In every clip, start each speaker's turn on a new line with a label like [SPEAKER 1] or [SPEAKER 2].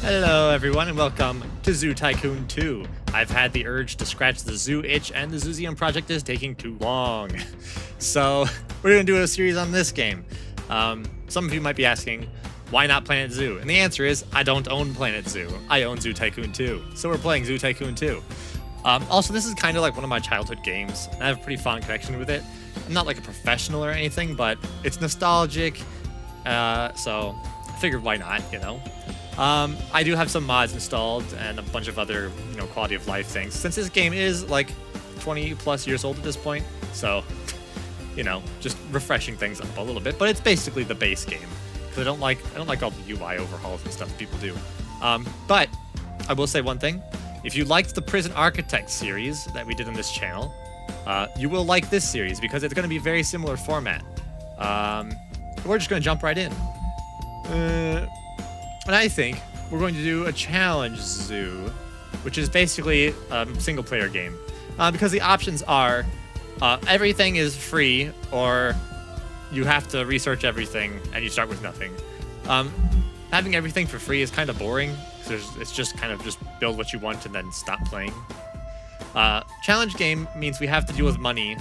[SPEAKER 1] Hello everyone and welcome to Zoo Tycoon 2. I've had the urge to scratch the zoo itch and the Zoozeum project is taking too long. So we're going to do a series on this game. Some of you might be asking, why not Planet Zoo? And the answer is, I don't own Planet Zoo. I own Zoo Tycoon 2. So we're playing Zoo Tycoon 2. Also, this is kind of like one of my childhood games. And I have a pretty fond connection with it. I'm not like a professional or anything, but it's nostalgic. So I figured why not, you know? I do have some mods installed and a bunch of other, quality of life things. Since this game is like 20 plus years old at this point, so, just refreshing things up a little bit. But it's basically the base game because I don't like all the UI overhauls and stuff people do. But I will say one thing: if you liked the Prison Architect series that we did on this channel, you will like this series because it's going to be a very similar format. We're just going to jump right in. And I think we're going to do a challenge zoo, which is basically a single-player game. Because the options are everything is free, or you have to research everything and you start with nothing. Having everything for free is kind of boring. It's just kind of just build what you want and then stop playing. Challenge game means we have to deal with money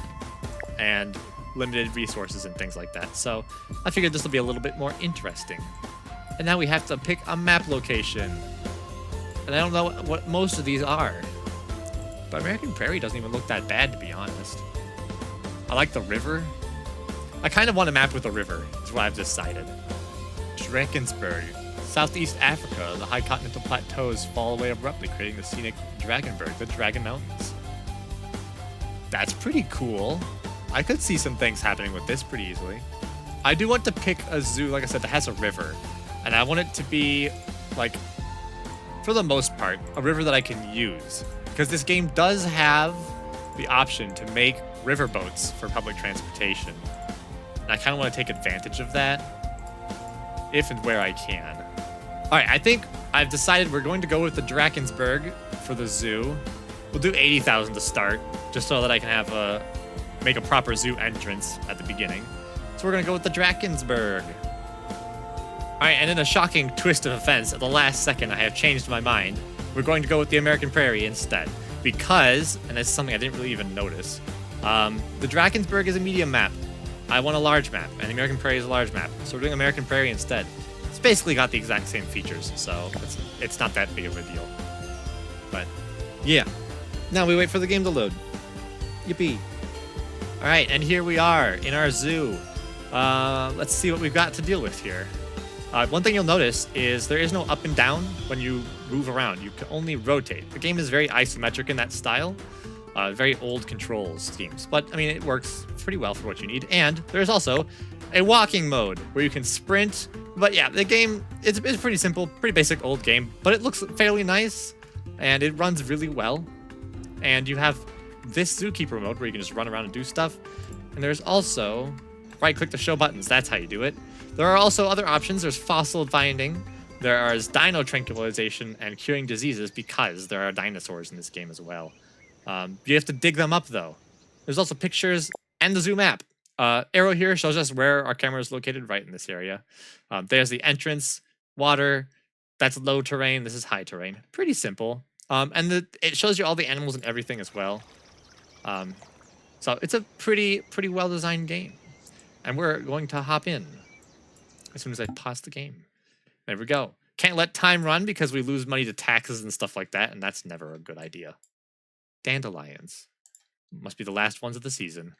[SPEAKER 1] and limited resources and things like that. So I figured this will be a little bit more interesting. And now we have to pick a map location. And I don't know what most of these are. But American Prairie doesn't even look that bad, to be honest. I like the river. I kind of want a map with a river, is what I've decided. Drakensberg. Southeast Africa. The high continental plateaus fall away abruptly, creating the scenic Dragonberg, the Dragon Mountains. That's pretty cool. I could see some things happening with this pretty easily. I do want to pick a zoo, like I said, that has a river. And I want it to be, like, for the most part, a river that I can use. Because this game does have the option to make river boats for public transportation. And I kind of want to take advantage of that, if and where I can. Alright, I think I've decided we're going to go with the Drakensberg for the zoo. We'll do 80,000 to start, just so that I can have make a proper zoo entrance at the beginning. So we're going to go with the Drakensberg. Alright, and in a shocking twist of events, at the last second I have changed my mind. We're going to go with the American Prairie instead. Because, and this is something I didn't really even notice, the Drakensberg is a medium map. I want a large map, and the American Prairie is a large map. So we're doing American Prairie instead. It's basically got the exact same features, so it's not that big of a deal. But, yeah. Now we wait for the game to load. Yippee. Alright, and here we are in our zoo. Let's see what we've got to deal with here. One thing you'll notice is there is no up and down when you move around. You can only rotate. The game is very isometric in that style. Very old control schemes. But, I mean, it works pretty well for what you need. And there's also a walking mode where you can sprint. But yeah, the game, it's pretty simple, pretty basic old game. But it looks fairly nice. And it runs really well. And you have this zookeeper mode where you can just run around and do stuff. And there's also right-click to show buttons. That's how you do it. There are also other options. There's fossil finding. There is dino tranquilization and curing diseases because there are dinosaurs in this game as well. You have to dig them up, though. There's also pictures and the zoo map. Arrow here shows us where our camera is located, right in this area. There's the entrance, water. That's low terrain. This is high terrain. Pretty simple. And it shows you all the animals and everything as well. So it's a pretty well-designed game. And we're going to hop in as soon as I pause the game. There we go. Can't let time run because we lose money to taxes and stuff like that, and that's never a good idea. Dandelions. Must be the last ones of the season.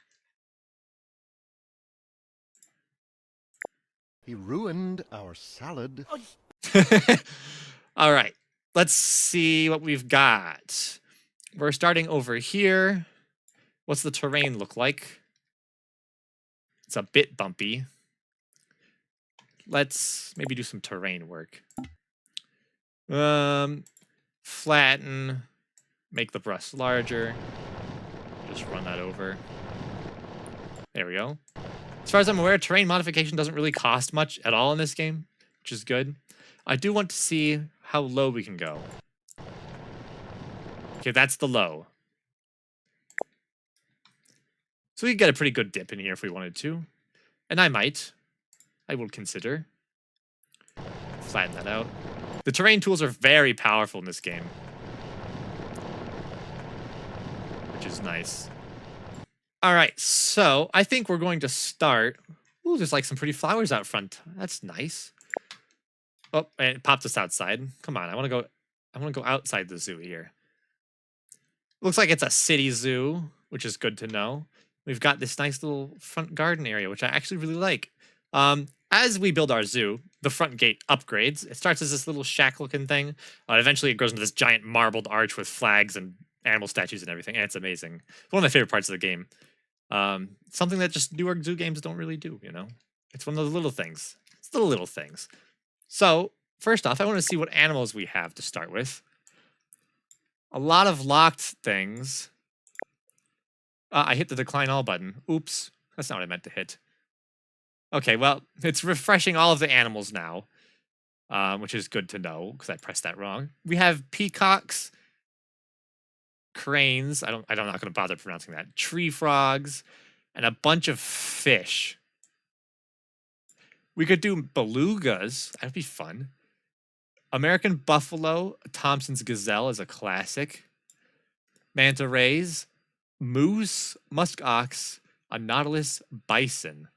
[SPEAKER 2] He ruined our salad.
[SPEAKER 1] All right. Let's see what we've got. We're starting over here. What's the terrain look like? It's a bit bumpy. Let's maybe do some terrain work. Flatten. Make the brush larger. Just run that over. There we go. As far as I'm aware, terrain modification doesn't really cost much at all in this game, which is good. I do want to see how low we can go. Okay, that's the low. So we could get a pretty good dip in here if we wanted to. And I might. I will consider. Flatten that out. The terrain tools are very powerful in this game, which is nice. All right, so I think we're going to start. Ooh, there's like some pretty flowers out front. That's nice. Oh, and it popped us outside. Come on, I want to go outside the zoo here. Looks like it's a city zoo, which is good to know. We've got this nice little front garden area, which I actually really like. As we build our zoo, the front gate upgrades. It starts as this little shack-looking thing. Eventually, it grows into this giant marbled arch with flags and animal statues and everything, and it's amazing. It's one of my favorite parts of the game. Something that just newer zoo games don't really do, you know? It's one of those little things. It's the little things. So, first off, I want to see what animals we have to start with. A lot of locked things. I hit the decline all button. Oops. That's not what I meant to hit. Okay, well, it's refreshing all of the animals now, which is good to know because I pressed that wrong. We have peacocks, cranes. I'm not going to bother pronouncing that. Tree frogs, and a bunch of fish. We could do belugas. That'd be fun. American buffalo, Thompson's gazelle is a classic. Manta rays, moose, musk ox, a nautilus bison.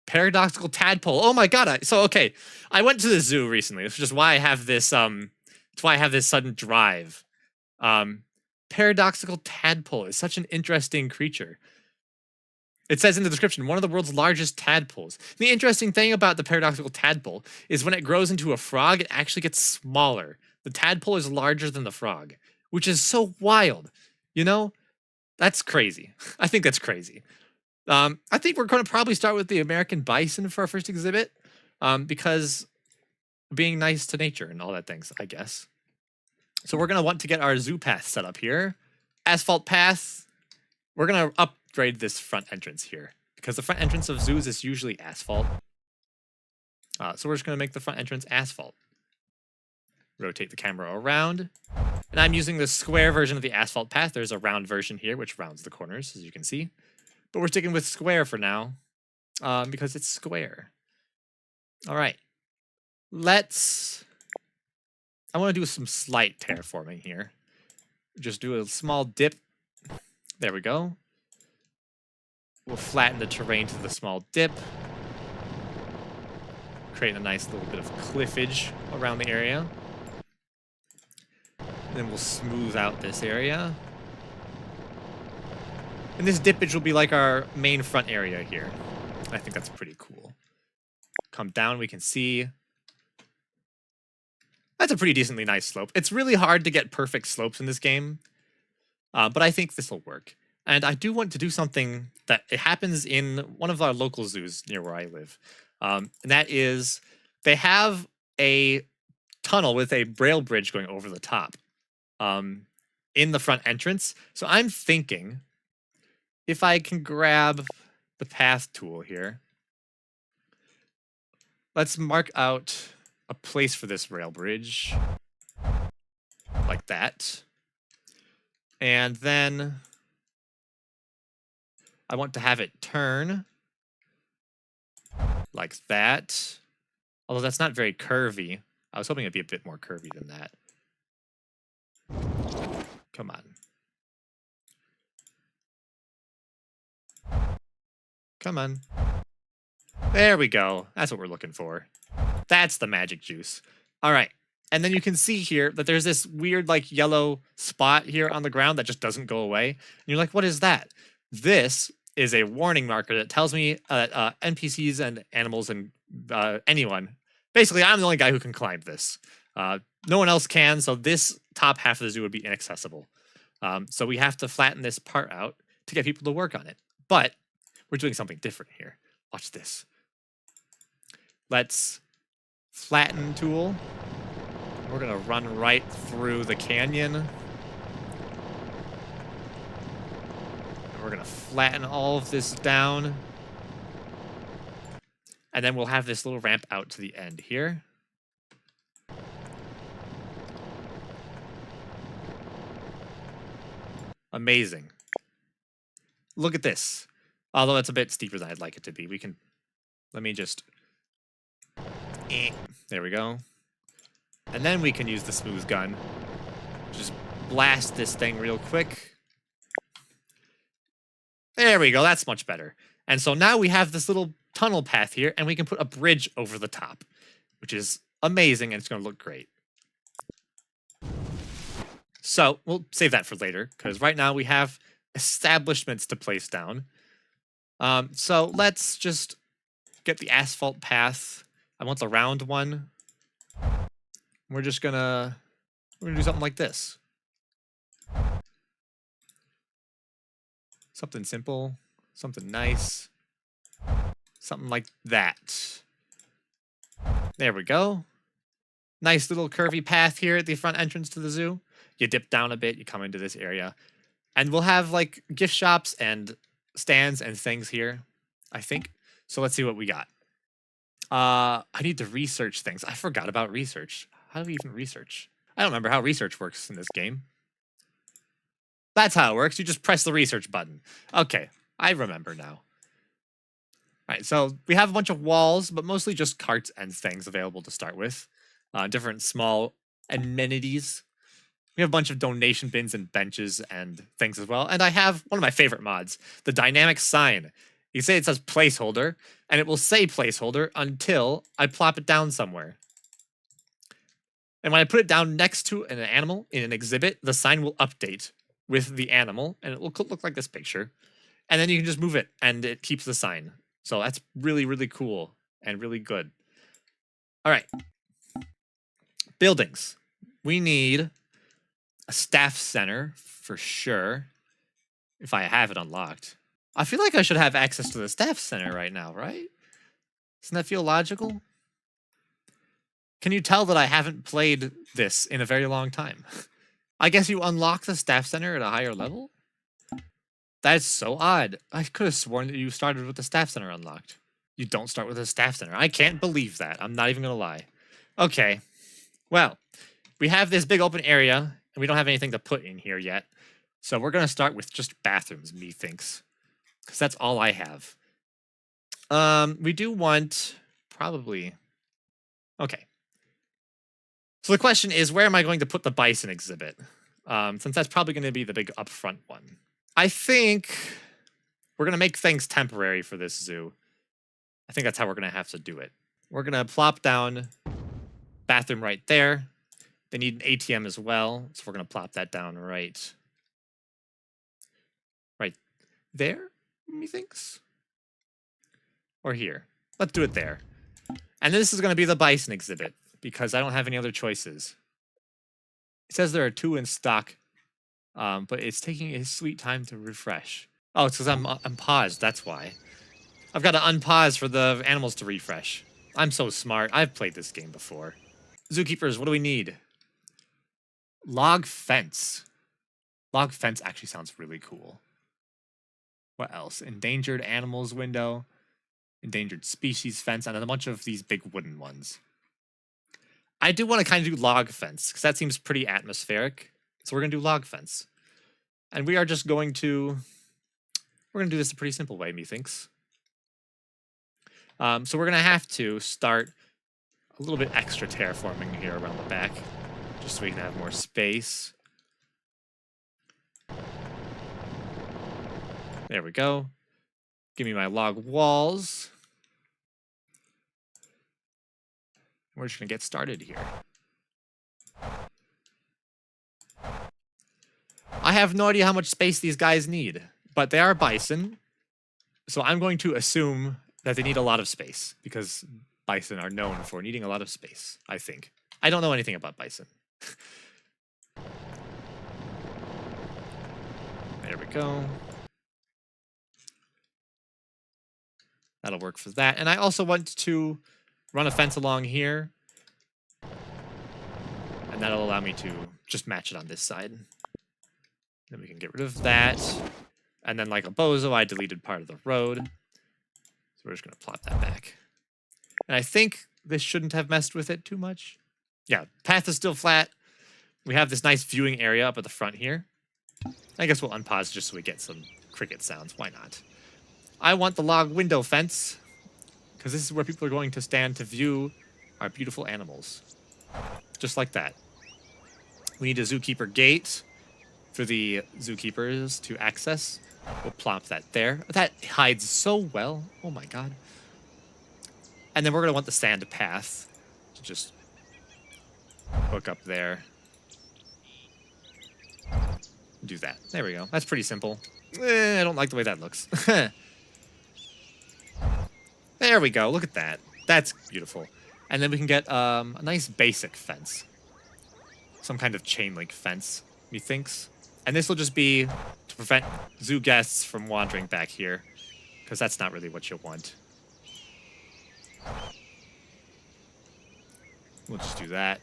[SPEAKER 1] Paradoxical tadpole. Oh my god! Okay, I went to the zoo recently, which is why I have this. It's why I have this sudden drive. Paradoxical tadpole is such an interesting creature. It says in the description, one of the world's largest tadpoles. The interesting thing about the paradoxical tadpole is when it grows into a frog, it actually gets smaller. The tadpole is larger than the frog, which is so wild. You know, that's crazy. I think that's crazy. I think we're going to probably start with the American bison for our first exhibit, because being nice to nature and all that things, I guess. So we're going to want to get our zoo path set up here. Asphalt path. We're going to upgrade this front entrance here because the front entrance of zoos is usually asphalt. So we're just going to make the front entrance asphalt. Rotate the camera around. And I'm using the square version of the asphalt path. There's a round version here, which rounds the corners, as you can see. But we're sticking with square for now, because it's square. All right. I want to do some slight terraforming here. Just do a small dip. There we go. We'll flatten the terrain to the small dip. Create a nice little bit of cliffage around the area. And then we'll smooth out this area. And this dippage will be like our main front area here. I think that's pretty cool. Come down, we can see. That's a pretty decently nice slope. It's really hard to get perfect slopes in this game, but I think this will work. And I do want to do something that it happens in one of our local zoos near where I live. And that is, they have a tunnel with a braille bridge going over the top in the front entrance. So I'm thinking, if I can grab the path tool here, let's mark out a place for this rail bridge, like that. And then I want to have it turn like that. Although that's not very curvy. I was hoping it'd be a bit more curvy than that. Come on. Come on. There we go. That's what we're looking for. That's the magic juice. All right. And then you can see here that there's this weird like yellow spot here on the ground that just doesn't go away. And you're like, what is that? This is a warning marker that tells me NPCs and animals and anyone. Basically, I'm the only guy who can climb this. No one else can, so this top half of the zoo would be inaccessible. So we have to flatten this part out to get people to work on it. But we're doing something different here. Watch this. Let's flatten tool. We're going to run right through the canyon. And we're going to flatten all of this down. And then we'll have this little ramp out to the end here. Amazing. Look at this. Although it's a bit steeper than I'd like it to be. We can... Let me just... There we go. And then we can use the smooth gun. Just blast this thing real quick. There we go. That's much better. And so now we have this little tunnel path here, and we can put a bridge over the top, which is amazing, and it's going to look great. So we'll save that for later, because right now we have establishments to place down. So let's just get the asphalt path. I want the round one. We're gonna do something like this. Something simple, something nice, something like that. There we go. Nice little curvy path here at the front entrance to the zoo. You dip down a bit, you come into this area. And we'll have like gift shops and stands and things here, I think. So let's see what we got. I need to research things. I forgot about research. How do we even research? I don't remember how research works in this game. That's how it works. You just press the research button. Okay, I remember now. All right, so we have a bunch of walls, but mostly just carts and things available to start with. Different small amenities. We have a bunch of donation bins and benches and things as well. And I have one of my favorite mods, the dynamic sign. You say it says placeholder, and it will say placeholder until I plop it down somewhere. And when I put it down next to an animal in an exhibit, the sign will update with the animal, and it will look like this picture. And then you can just move it, and it keeps the sign. So that's really, really cool and really good. All right. Buildings. We need a staff center for sure, if I have it unlocked. I feel like I should have access to the staff center right now, right? Doesn't that feel logical? Can you tell that I haven't played this in a very long time? I guess you unlock the staff center at a higher level? That's so odd. I could have sworn that you started with the staff center unlocked. You don't start with the staff center. I can't believe that. I'm not even going to lie. Okay. Well, we have this big open area, and we don't have anything to put in here yet. So we're going to start with just bathrooms, methinks. Because that's all I have. We do want probably... Okay. So the question is, where am I going to put the bison exhibit? Since that's probably going to be the big upfront one. I think we're going to make things temporary for this zoo. I think that's how we're going to have to do it. We're going to plop down bathroom right there. They need an ATM as well, so we're going to plop that down right there, methinks? Or here. Let's do it there. And this is going to be the bison exhibit, because I don't have any other choices. It says there are 2 in stock, but it's taking a sweet time to refresh. Oh, it's because I'm paused, that's why. I've got to unpause for the animals to refresh. I'm so smart. I've played this game before. Zookeepers, what do we need? Log fence. Log fence actually sounds really cool. What else? Endangered animals window. Endangered species fence. And a bunch of these big wooden ones. I do want to kind of do log fence, because that seems pretty atmospheric. So we're going to do log fence. And we are just going to... We're going to do this a pretty simple way, methinks. So we're going to have to start a little bit extra terraforming here around the back, just so we can have more space. There we go. Give me my log walls. We're just going to get started here. I have no idea how much space these guys need, but they are bison, so I'm going to assume that they need a lot of space, because bison are known for needing a lot of space, I think. I don't know anything about bison. There we go. That'll work for that. And I also want to run a fence along here. And that'll allow me to just match it on this side. Then we can get rid of that. And then like a bozo, I deleted part of the road. So we're just going to plop that back. And I think this shouldn't have messed with it too much. Yeah, path is still flat. We have this nice viewing area up at the front here. I guess we'll unpause just so we get some cricket sounds. Why not? I want the log window fence, because this is where people are going to stand to view our beautiful animals. Just like that. We need a zookeeper gate for the zookeepers to access. We'll plop that there. That hides so well. Oh my god. And then we're going to want the sand path to just hook up there. Do that. There we go. That's pretty simple. I don't like the way that looks. There we go. Look at that. That's beautiful. And then we can get a nice basic fence. Some kind of chain link fence, methinks. And this will just be to prevent zoo guests from wandering back here, because that's not really what you want. We'll just do that.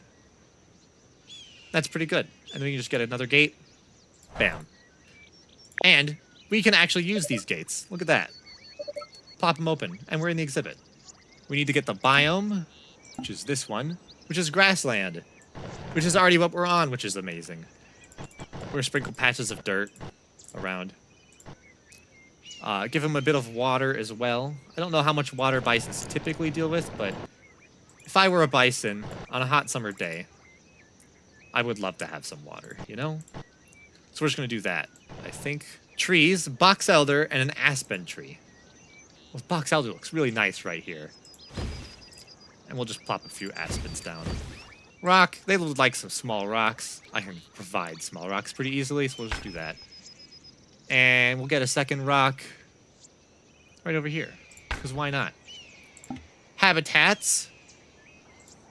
[SPEAKER 1] That's pretty good. And then we can just get another gate. Bam. And we can actually use these gates. Look at that. Plop them open, and we're in the exhibit. We need to get the biome, which is this one, which is grassland, which is already what we're on, which is amazing. We're gonna sprinkle patches of dirt around. Give them a bit of water as well. I don't know how much water bisons typically deal with, but if I were a bison on a hot summer day, I would love to have some water, you know? So we're just gonna do that, I think. Trees, box elder, and an aspen tree. Well, box elder looks really nice right here. And we'll just plop a few aspens down. Rock, they would like some small rocks. I can provide small rocks pretty easily, so we'll just do that. And we'll get a second rock right over here, because why not? Habitats.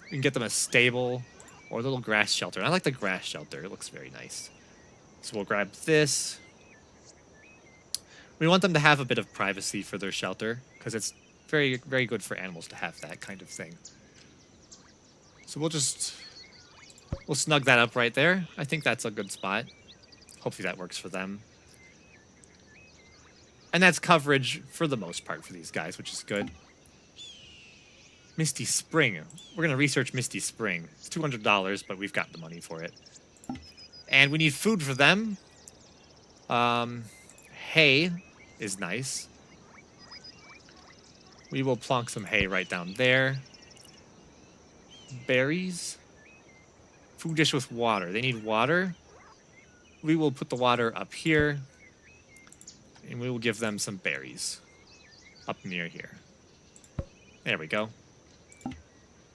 [SPEAKER 1] We can get them a stable or a little grass shelter. And I like the grass shelter. It looks very nice. So we'll grab this. We want them to have a bit of privacy for their shelter, because it's very, very good for animals to have that kind of thing. So we'll snug that up right there. I think that's a good spot. Hopefully that works for them. And that's coverage for the most part for these guys, which is good. Misty Spring. We're going to research Misty Spring. It's $200, but we've got the money for it. And we need food for them. Hay is nice. We will plonk some hay right down there. Berries. Food dish with water. They need water. We will put the water up here. And we will give them some berries. Up near here. There we go.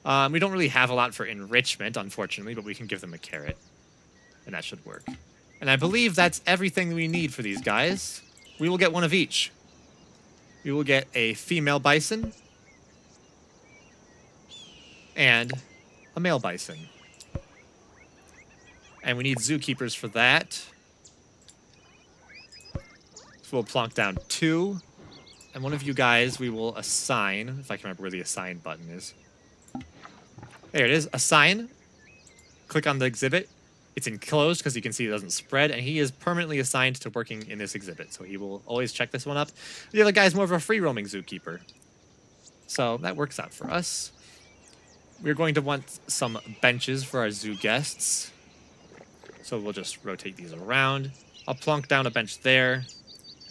[SPEAKER 1] We don't really have a lot for enrichment, unfortunately, but we can give them a carrot. And that should work. And I believe that's everything we need for these guys. We will get one of each. We will get a female bison. And a male bison. And we need zookeepers for that. So we'll plonk down 2. And one of you guys we will assign, if I can remember where the assign button is. There it is, assign. Click on the exhibit. It's enclosed because you can see it doesn't spread, and he is permanently assigned to working in this exhibit, so he will always check this one up. The other guy's more of a free-roaming zookeeper. So that works out for us. We're going to want some benches for our zoo guests. So we'll just rotate these around. I'll plonk down a bench there,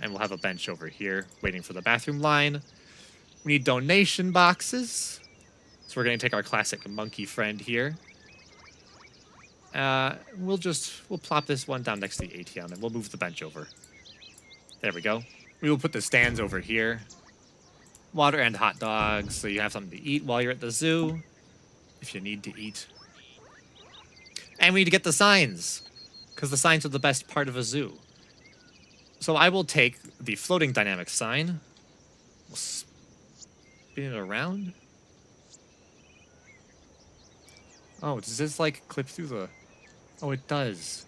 [SPEAKER 1] and we'll have a bench over here waiting for the bathroom line. We need donation boxes. So we're going to take our classic monkey friend here. We'll plop this one down next to the ATM, and we'll move the bench over. There we go. We will put the stands over here. Water and hot dogs, so you have something to eat while you're at the zoo, if you need to eat. And we need to get the signs, because the signs are the best part of a zoo. So I will take the floating dynamic sign. We'll spin it around. Oh, does this, like, clip through the... Oh, it does.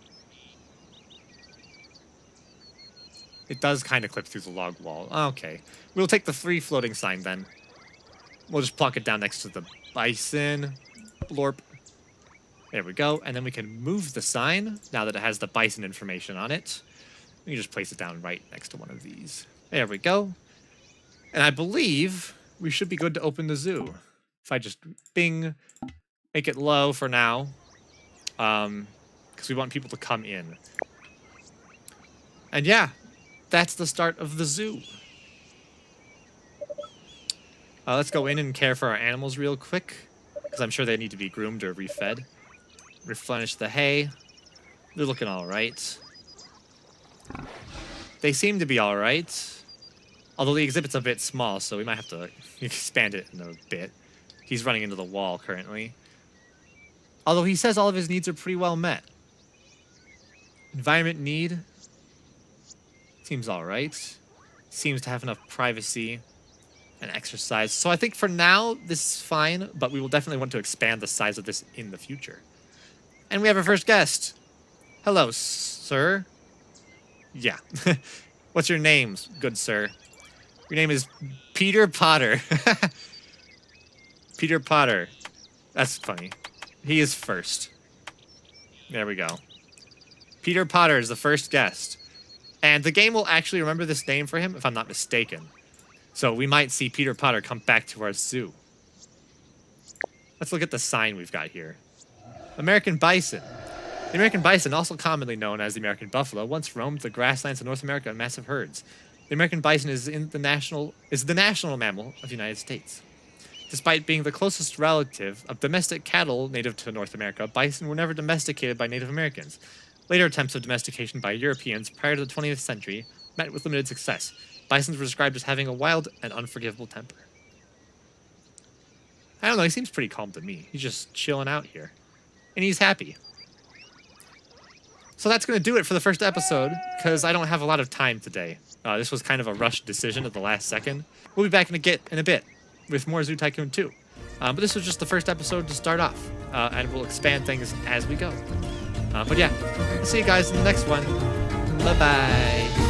[SPEAKER 1] It does kind of clip through the log wall. Okay. We'll take the free floating sign, then. We'll just plonk it down next to the bison. Blorp. There we go. And then we can move the sign, now that it has the bison information on it. We can just place it down right next to one of these. There we go. And I believe we should be good to open the zoo. If I just bing... Make it low for now, because we want people to come in. And yeah, that's the start of the zoo. Let's go in and care for our animals real quick. because I'm sure they need to be groomed or refed. Replenish the hay. They're looking all right. They seem to be all right. Although the exhibit's a bit small, so we might have to expand it in a bit. He's running into the wall currently. Although he says all of his needs are pretty well met. Environment need seems all right. Seems to have enough privacy and exercise. So I think for now, this is fine, but we will definitely want to expand the size of this in the future. And we have our first guest. Hello, sir. Yeah. What's your name, good sir? Your name is Peter Potter. Peter Potter. That's funny. He is first. There we go. Peter Potter is the first guest. And the game will actually remember this name for him, if I'm not mistaken. So we might see Peter Potter come back to our zoo. Let's look at the sign we've got here. American Bison. The American bison, also commonly known as the American buffalo, once roamed the grasslands of North America in massive herds. The American bison is the national mammal of the United States. Despite being the closest relative of domestic cattle native to North America, bison were never domesticated by Native Americans. Later attempts of domestication by Europeans prior to the 20th century met with limited success. Bisons were described as having a wild and unforgivable temper. I don't know, he seems pretty calm to me. He's just chilling out here. And he's happy. So that's going to do it for the first episode, because I don't have a lot of time today. This was kind of a rushed decision at the last second. We'll be back in a bit with more Zoo Tycoon 2. But this was just the first episode to start off, and we'll expand things as we go. But yeah, see you guys in the next one. Bye-bye.